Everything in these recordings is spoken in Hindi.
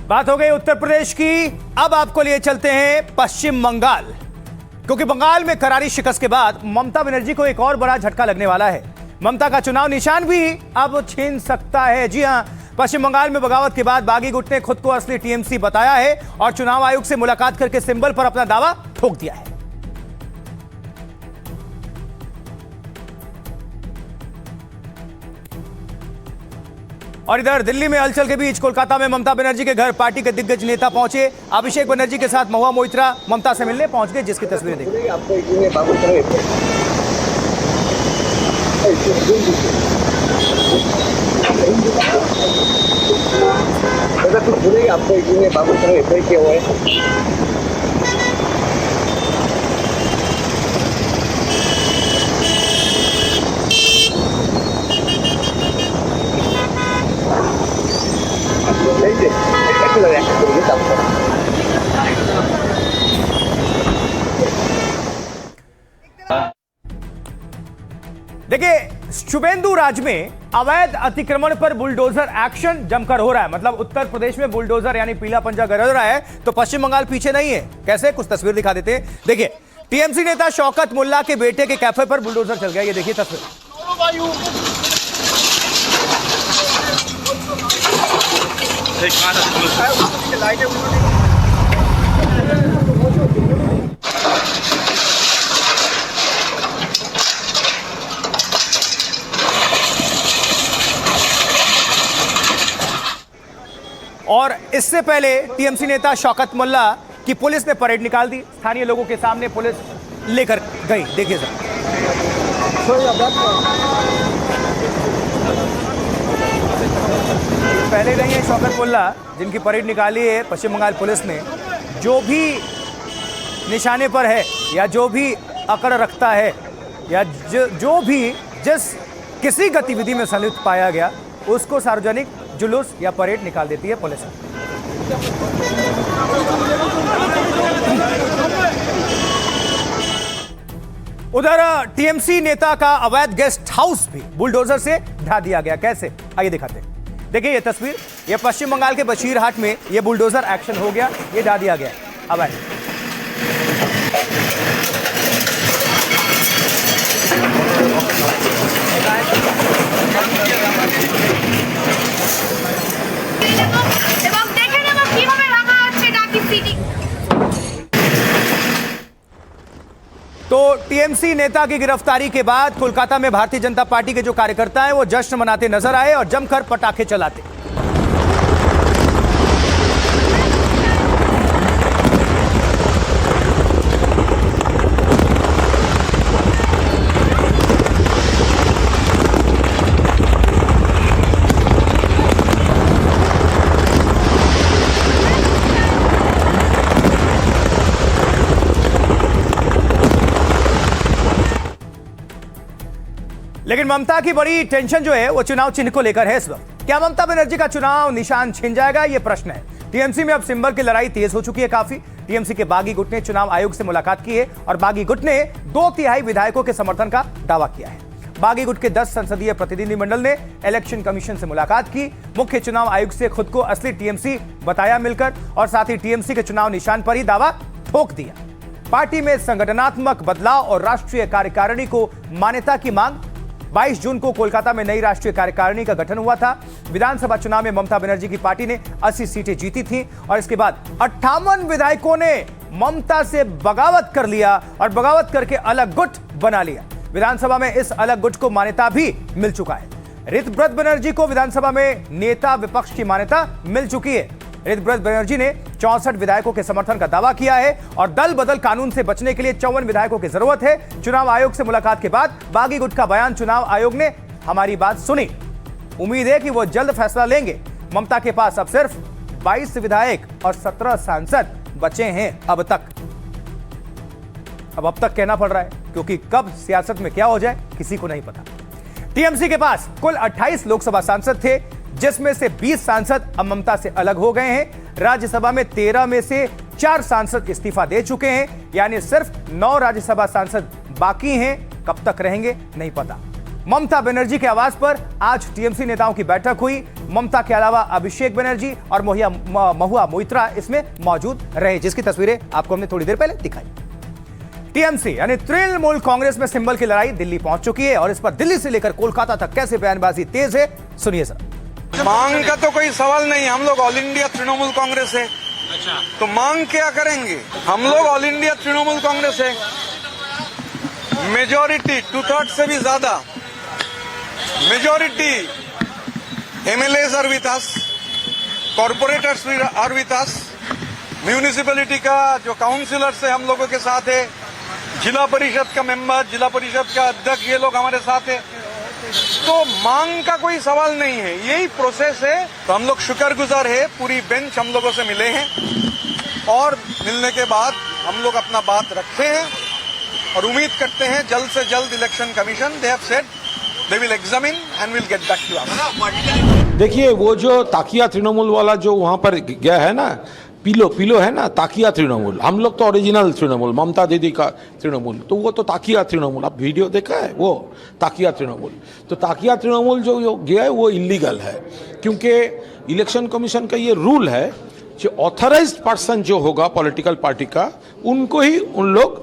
बात हो गई उत्तर प्रदेश की। अब आपको लिए चलते हैं पश्चिम बंगाल, क्योंकि बंगाल में करारी शिकस्त के बाद ममता बनर्जी को एक और बड़ा झटका लगने वाला है। ममता का चुनाव निशान भी अब छीन सकता है। जी हां, पश्चिम बंगाल में बगावत के बाद बागी गुट ने खुद को असली टीएमसी बताया है और चुनाव आयोग से मुलाकात करके सिंबल पर अपना दावा ठोक दिया है। और इधर दिल्ली में हलचल के बीच कोलकाता में ममता बनर्जी के घर पार्टी के दिग्गज नेता पहुंचे। अभिषेक बनर्जी के साथ महुआ मोइत्रा ममता से मिलने पहुंच गए, जिसकी तस्वीरें देखिए। आपको बाबू किया हुआ है। देखिए, शुभेंदु राज में अवैध अतिक्रमण पर बुलडोजर एक्शन जमकर हो रहा है। मतलब उत्तर प्रदेश में बुलडोजर यानी पीला पंजा गरज रहा है, तो पश्चिम बंगाल पीछे नहीं है। कैसे, कुछ तस्वीर दिखा देते हैं। देखिए, टीएमसी नेता शौकत मुल्ला के बेटे के कैफे पर बुलडोजर चल गया। ये देखिए तस्वीर। और इससे पहले टीएमसी नेता शौकत मुल्ला की पुलिस ने परेड निकाल दी। स्थानीय लोगों के सामने पुलिस लेकर गई। देखिए सर, पहले नहीं है शौकत मुल्ला जिनकी परेड निकाली है पश्चिम बंगाल पुलिस ने। जो भी निशाने पर है या जो भी अकड़ रखता है या जो भी जिस किसी गतिविधि में संलिप्त पाया गया, उसको सार्वजनिक जुलूस या परेड निकाल देती है पुलिस। उधर टीएमसी नेता का अवैध गेस्ट हाउस भी बुलडोजर से ढा दिया गया। कैसे, आइए दिखाते हैं। देखिए ये तस्वीर, ये पश्चिम बंगाल के बशीरहाट में ये बुलडोजर एक्शन हो गया, ये ढा दिया गया अवैध। तो टीएमसी नेता की गिरफ्तारी के बाद कोलकाता में भारतीय जनता पार्टी के जो कार्यकर्ता हैं वो जश्न मनाते नजर आए और जमकर पटाखे चलाते। लेकिन ममता की बड़ी टेंशन जो है वो चुनाव चिन्ह को लेकर है इस वक्त। क्या ममता बनर्जी का चुनाव निशान छिन जाएगा, ये प्रश्न है। टीएमसी में अब सिंबल की लड़ाई तेज हो चुकी है काफी। टीएमसी के बागी गुट ने चुनाव आयोग से मुलाकात की है और बागी गुट ने 2/3 विधायकों के समर्थन का दावा किया है। बागी गुट के 10 संसदीय प्रतिनिधिमंडल ने इलेक्शन कमीशन से मुलाकात की, मुख्य चुनाव आयुक्त से खुद को असली टीएमसी बताया मिलकर, और साथ ही टीएमसी के चुनाव निशान पर ही दावा ठोक दिया। पार्टी में संगठनात्मक बदलाव और राष्ट्रीय कार्यकारिणी को मान्यता की मांग। 22 जून को कोलकाता में नई राष्ट्रीय कार्यकारिणी का गठन हुआ था। विधानसभा चुनाव में ममता बनर्जी की पार्टी ने 80 सीटें जीती थीं और इसके बाद 58 विधायकों ने ममता से बगावत कर लिया और बगावत करके अलग गुट बना लिया। विधानसभा में इस अलग गुट को मान्यता भी मिल चुका है। ऋतव्रत बनर्जी को विधानसभा में नेता विपक्ष की मान्यता मिल चुकी है। ऋतव्रत बनर्जी ने 64 विधायकों के समर्थन का दावा किया है और दल बदल कानून से बचने के लिए 54 विधायकों की जरूरत है। चुनाव आयोग से मुलाकात के बाद बागी गुट का बयान, चुनाव आयोग ने हमारी बात सुनी, उम्मीद है कि वो जल्द फैसला लेंगे। ममता के पास अब सिर्फ 22 विधायक और 17 सांसद बचे हैं अब तक। अब तक कहना पड़ रहा है क्योंकि कब सियासत में क्या हो जाए किसी को नहीं पता। टीएमसी के पास कुल 28 लोकसभा सांसद थे, जिसमें से 20 सांसद अब ममता से अलग हो गए हैं। राज्यसभा में 13 में से 4 सांसद इस्तीफा दे चुके हैं, यानी सिर्फ 9 राज्यसभा सांसद बाकी हैं। कब तक रहेंगे नहीं पता। ममता बनर्जी के आवास पर आज टीएमसी नेताओं की बैठक हुई। ममता के अलावा अभिषेक बनर्जी और महुआ मोइत्रा इसमें मौजूद रहे, जिसकी तस्वीरें आपको हमने थोड़ी देर पहले दिखाई। टीएमसी यानी तृणमूल कांग्रेस में सिंबल की लड़ाई दिल्ली पहुंच चुकी है और इस पर दिल्ली से लेकर कोलकाता तक कैसे बयानबाजी तेज है, सुनिए सर। मांग का तो कोई सवाल नहीं, हम लोग ऑल इंडिया तृणमूल कांग्रेस है। अच्छा, तो मांग क्या करेंगे? हम लोग ऑल इंडिया तृणमूल कांग्रेस है। मेजॉरिटी 2/3 से भी ज्यादा majority MLAs are with us, corporators are with us, municipality का जो काउंसिलर्स है हम लोगों के साथ है, जिला परिषद का मेंबर, जिला परिषद का अध्यक्ष, ये लोग हमारे साथ है। तो मांग का कोई सवाल नहीं है, यही प्रोसेस है। तो हम लोग शुक्रगुजार है, पूरी बेंच हम लोगों से मिले हैं और मिलने के बाद हम लोग अपना बात रखते हैं और उम्मीद करते हैं जल्द से जल्द election commission they have said they will examine and will get back to us. देखिए, वो जो ताकिया तृणमूल वाला जो वहां पर गया है ना, पीलो है ना, ताकिया तृणमूल। हम लोग तो ओरिजिनल तृणमूल, ममता दीदी का तृणमूल, तो वो तो ताकिया तृणमूल। आप वीडियो देखा है वो ताकिया तृणमूल। तो ताकिया तृणमूल जो गया है वो इलीगल है, क्योंकि इलेक्शन कमीशन का ये रूल है कि ऑथराइज्ड पर्सन जो होगा पॉलिटिकल पार्टी का, उनको ही उन लोग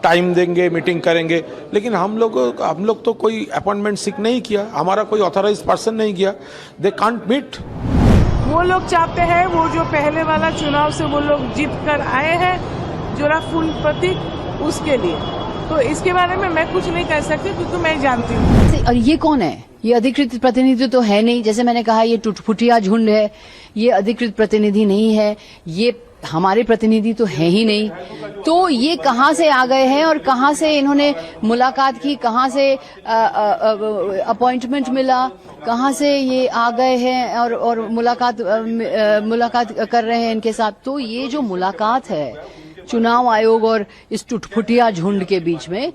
टाइम देंगे, मीटिंग करेंगे। लेकिन हम लोग तो कोई अपॉइंटमेंट सीख नहीं किया, हमारा कोई ऑथराइज्ड पर्सन नहीं किया, दे कांट मीट। वो लोग चाहते हैं, वो जो पहले वाला चुनाव से वो लोग जीत कर आए हैं जोरा फूल प्रतीक, उसके लिए। तो इसके बारे में मैं कुछ नहीं कह सकती क्योंकि मैं जानती हूँ। और ये कौन है? ये अधिकृत प्रतिनिधि तो है नहीं। जैसे मैंने कहा, ये टुटफुटिया झुंड है, ये अधिकृत प्रतिनिधि नहीं है, ये हमारे प्रतिनिधि तो है ही नहीं। तो ये कहाँ से आ गए हैं और कहाँ से इन्होंने मुलाकात की, कहाँ से अपॉइंटमेंट मिला, कहाँ से ये आ गए हैं और मुलाकात कर रहे हैं इनके साथ। तो ये जो मुलाकात है चुनाव आयोग और इस टुटफुटिया झुंड के बीच में,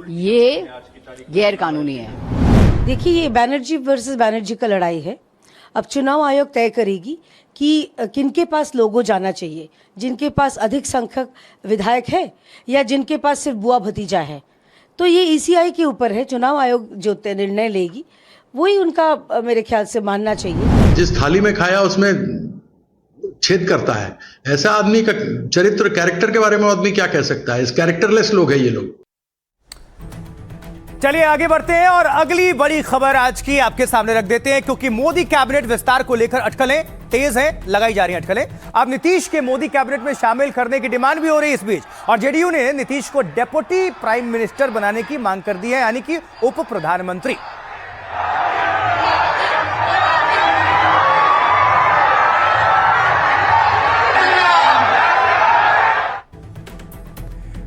ये गैर कानूनी है। देखिए, ये बैनर्जी वर्सेस बैनर्जी का लड़ाई है। अब चुनाव आयोग तय करेगी कि किनके पास लोगो जाना चाहिए, जिनके पास अधिक संख्यक विधायक है या जिनके पास सिर्फ बुआ भतीजा है। तो ये ईसीआई के ऊपर है, चुनाव आयोग जो निर्णय लेगी वही उनका मेरे ख्याल से मानना चाहिए। जिस थाली में खाया उसमें छेद करता है, ऐसा आदमी का चरित्र, कैरेक्टर के बारे में आदमी क्या कह सकता है? इस कैरेक्टरलेस लोग है ये लोग। चलिए आगे बढ़ते हैं और अगली बड़ी खबर आज की आपके सामने रख देते हैं, क्योंकि मोदी कैबिनेट विस्तार को लेकर अटकलें तेज हैं, लगाई जा रही हैं अटकलें। अब नीतीश के मोदी कैबिनेट में शामिल करने की डिमांड भी हो रही है इस बीच, और जेडीयू ने नीतीश को डेप्यूटी प्राइम मिनिस्टर बनाने की मांग कर दी है, यानी कि उप प्रधानमंत्री।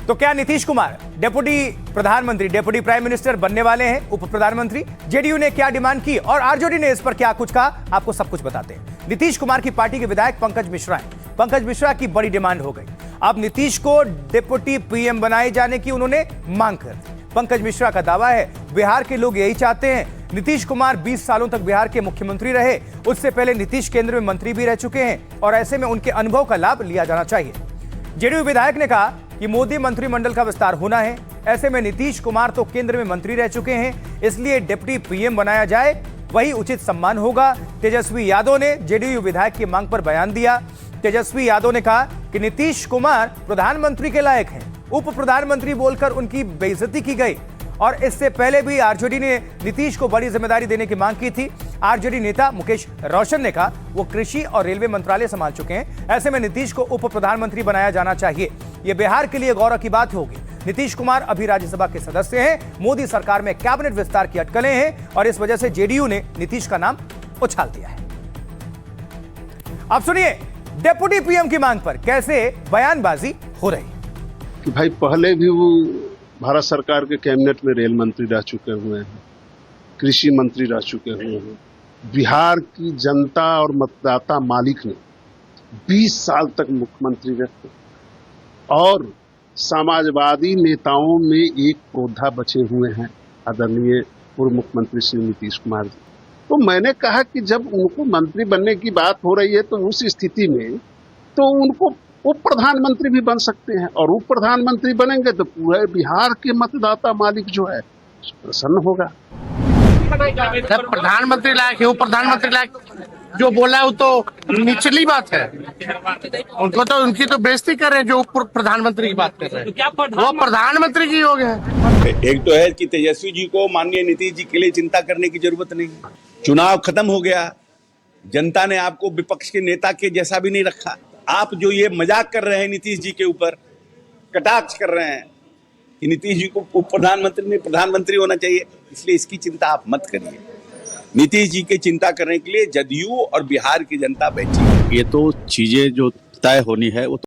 तो क्या नीतीश कुमार डेप्यूटी प्रधानमंत्री, डेप्यूटी प्राइम मिनिस्टर बनने वाले हैं, उप प्रधानमंत्री? जेडीयू ने क्या डिमांड की और आरजेडी ने इस पर क्या कुछ कहा, आपको सब कुछ बताते हैं। नीतीश कुमार की पार्टी के विधायक पंकज मिश्रा हैं। पंकज मिश्रा की बड़ी डिमांड हो गई, अब नीतीश को डेप्यूटी पीएम बनाए जाने की उन्होंने मांग कर दी। पंकज मिश्रा का दावा है, बिहार के लोग यही चाहते हैं। नीतीश कुमार 20 सालों तक बिहार के मुख्यमंत्री रहे, उससे पहले नीतीश केंद्र में मंत्री भी रह चुके हैं और ऐसे में उनके अनुभव का लाभ लिया जाना चाहिए। जेडीयू विधायक ने कहा कि मोदी मंत्रिमंडल का विस्तार होना है, ऐसे में नीतीश कुमार तो केंद्र में मंत्री रह चुके हैं, इसलिए डिप्टी पीएम बनाया जाए, वही उचित सम्मान होगा। तेजस्वी यादव ने जेडीयू विधायक की मांग पर बयान दिया। तेजस्वी यादव ने कहा कि नीतीश कुमार प्रधानमंत्री के लायक हैं, उप प्रधानमंत्री बोलकर उनकी बेइज्जती की गई और इससे पहले भी आरजेडी ने नीतीश को बड़ी जिम्मेदारी देने की मांग की थी। आरजेडी नेता मुकेश रोशन ने कहा वो कृषि और रेलवे मंत्रालय संभाल चुके हैं, ऐसे में नीतीश को उप प्रधानमंत्री बनाया जाना चाहिए, ये बिहार के लिए गौरव की बात होगी। नीतीश कुमार अभी राज्यसभा के सदस्य हैं, मोदी सरकार में कैबिनेट विस्तार की अटकलें हैं और इस वजह से जेडीयू ने नीतीश का नाम उछाल दिया है। अब सुनिए डेप्यूटी पीएम की मांग पर कैसे बयानबाजी हो रही है। कि भाई पहले भी वो भारत सरकार के कैबिनेट में रेल मंत्री रह चुके हुए हैं, कृषि मंत्री रह चुके हुए हैं। बिहार की जनता और मतदाता मालिक ने 20 साल तक मुख्यमंत्री रहे और समाजवादी नेताओं में एक क्रोधा बचे हुए हैं, आदरणीय पूर्व मुख्यमंत्री श्री नीतीश कुमार जी। तो मैंने कहा कि जब उनको मंत्री बनने की बात हो रही है तो उस स्थिति में तो उनको उप प्रधानमंत्री भी बन सकते हैं और उप प्रधानमंत्री बनेंगे तो पूरे बिहार के मतदाता मालिक जो है प्रसन्न होगा। प्रधानमंत्री लायक है, उप प्रधानमंत्री लायक जो बोला है वो तो निचली बात है। उनको तो उनकी तो बेइज्जती कर रहे हैं जो प्रधानमंत्री की बात कर रहे हैं। वो प्रधानमंत्री की योग है। एक तो है कि तेजस्वी जी को माननीय नीतीश जी के लिए चिंता करने की जरूरत नहीं। चुनाव खत्म हो गया, जनता ने आपको विपक्ष के नेता के जैसा भी नहीं रखा। आप जो ये मजाक कर रहे हैं नीतीश जी के ऊपर, कटाक्ष कर रहे हैं कि नीतीश जी को प्रधानमंत्री होना चाहिए, इसलिए इसकी चिंता आप मत करिए। नीतीश जी की चिंता करने के लिए जदयू और बिहार की जनता बैठी है। ये तो चीजें जो तय होनी है वो